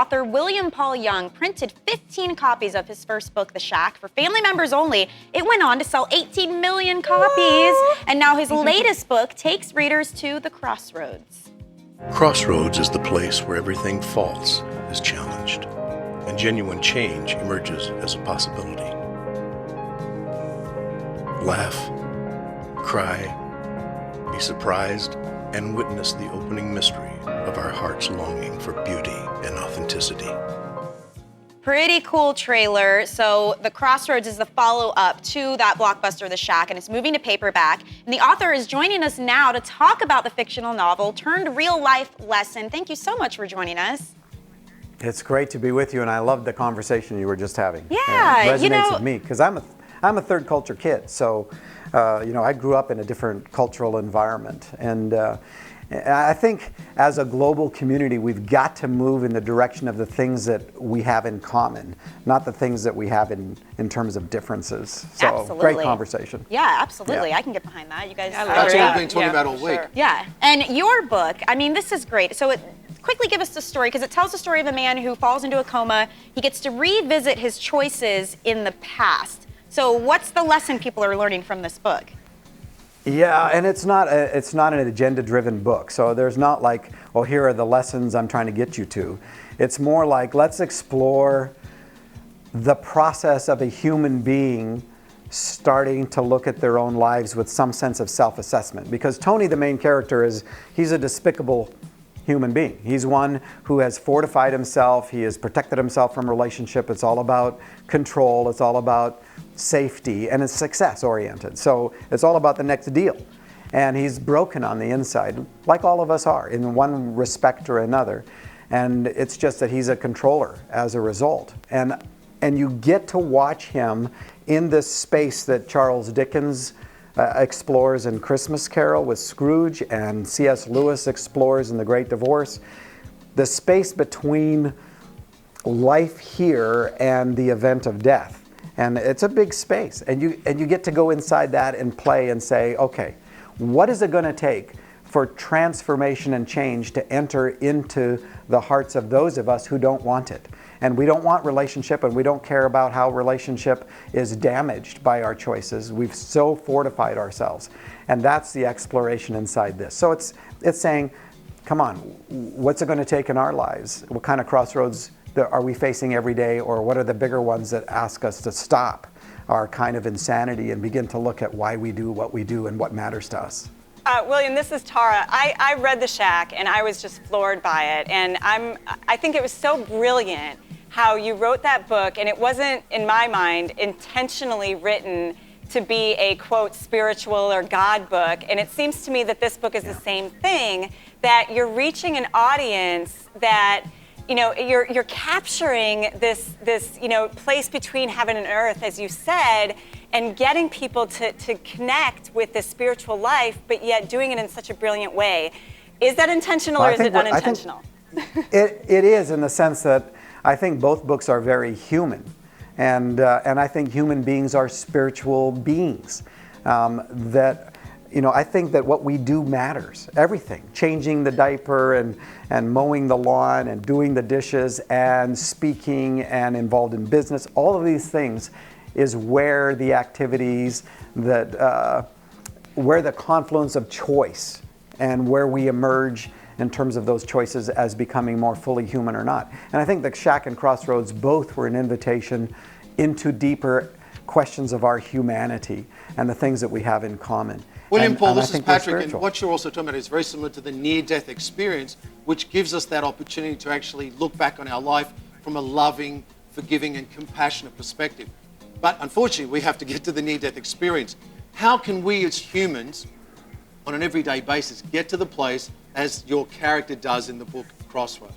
Author William Paul Young printed 15 copies of his first book, The Shack, for family members only. It went on to sell 18 million copies. And now his latest book takes readers to the crossroads. Crossroads is the place where everything false is challenged, and genuine change emerges as a possibility. Laugh, cry, be surprised, and witness the opening mystery of our heart's longing for beauty and authenticity. Pretty cool trailer. So The Crossroads is the follow-up to that blockbuster, The Shack, and it's moving to paperback. And the author is joining us now to talk about the fictional novel turned real-life lesson. Thank you so much for joining us. It's great to be with you, and I loved the conversation you were just having. Yeah, it resonates with me because I'm a third culture kid. So, I grew up in a different cultural environment, and I think as a global community, we've got to move in the direction of the things that we have in common, not the things that we have in terms of differences. So, absolutely. Great conversation. Yeah, absolutely. Yeah. I can get behind that. You guys. That's what we've been talking about all week. Sure. Yeah, and your book, I mean, this is great. So quickly give us the story, because it tells the story of a man who falls into a coma. He gets to revisit his choices in the past. So what's the lesson people are learning from this book? Yeah, and it's not an agenda-driven book. So there's not like, oh, here are the lessons I'm trying to get you to. It's more like, let's explore the process of a human being starting to look at their own lives with some sense of self-assessment. Because Tony, the main character, he's a despicable human being. He's one who has fortified himself. He has protected himself from relationship. It's all about control. It's all about safety, and it's success oriented. So it's all about the next deal. And he's broken on the inside, like all of us are, in one respect or another. And it's just that he's a controller as a result. And you get to watch him in this space that Charles Dickens explores in Christmas Carol with Scrooge, and C.S. Lewis explores in The Great Divorce. The space between life here and the event of death. And it's a big space, and you get to go inside that and play and say, okay, what is it going to take for transformation and change to enter into the hearts of those of us who don't want it? And we don't want relationship, and we don't care about how relationship is damaged by our choices. We've so fortified ourselves, and that's the exploration inside this. So it's saying, come on, what's it going to take in our lives? What kind of crossroads are we facing every day, or what are the bigger ones that ask us to stop our kind of insanity and begin to look at why we do what we do and what matters to us? William, this is Tara. I read The Shack, and I was just floored by it. And I think it was so brilliant how you wrote that book, and it wasn't, in my mind, intentionally written to be a, quote, spiritual or God book. And it seems to me that this book is the same thing, that you're reaching an audience that, you're capturing this place between heaven and earth, as you said, and getting people to connect with the spiritual life, but yet doing it in such a brilliant way. Is that intentional, or is it unintentional? It is, in the sense that I think both books are very human, and I think human beings are spiritual beings. I think that what we do matters. Everything. Changing the diaper and mowing the lawn and doing the dishes and speaking and involved in business. All of these things is where the activities where the confluence of choice and where we emerge in terms of those choices as becoming more fully human or not. And I think The Shack and Crossroads both were an invitation into deeper questions of our humanity and the things that we have in common. William Paul, this is Patrick, and what you're also talking about is very similar to the near-death experience, which gives us that opportunity to actually look back on our life from a loving, forgiving, and compassionate perspective. But unfortunately, we have to get to the near-death experience. How can we as humans, on an everyday basis, get to the place as your character does in the book Crossroads?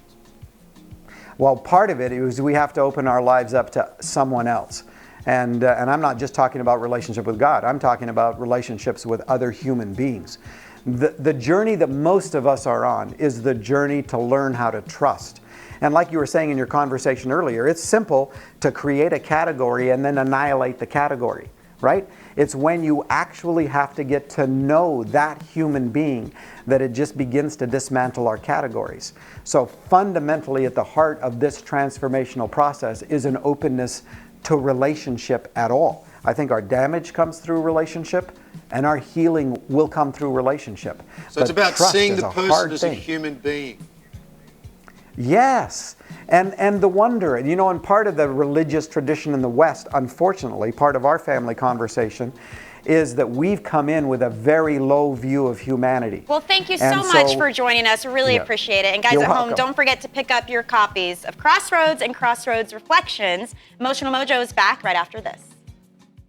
Well, part of it is we have to open our lives up to someone else. And I'm not just talking about relationship with God. I'm talking about relationships with other human beings. The journey that most of us are on is the journey to learn how to trust. And like you were saying in your conversation earlier, it's simple to create a category and then annihilate the category. right? It's when you actually have to get to know that human being that it just begins to dismantle our categories. So fundamentally at the heart of this transformational process is an openness to relationship at all. I think our damage comes through relationship, and our healing will come through relationship. So it's about seeing the person as a human being. Yes, and the wonder, and and part of the religious tradition in the West, unfortunately, part of our family conversation is that we've come in with a very low view of humanity. Well, thank you so much for joining us. Really appreciate it. And guys You're at home, welcome. don't forget to pick up your copies of Crossroads and Crossroads Reflections. Emotional Mojo is back right after this.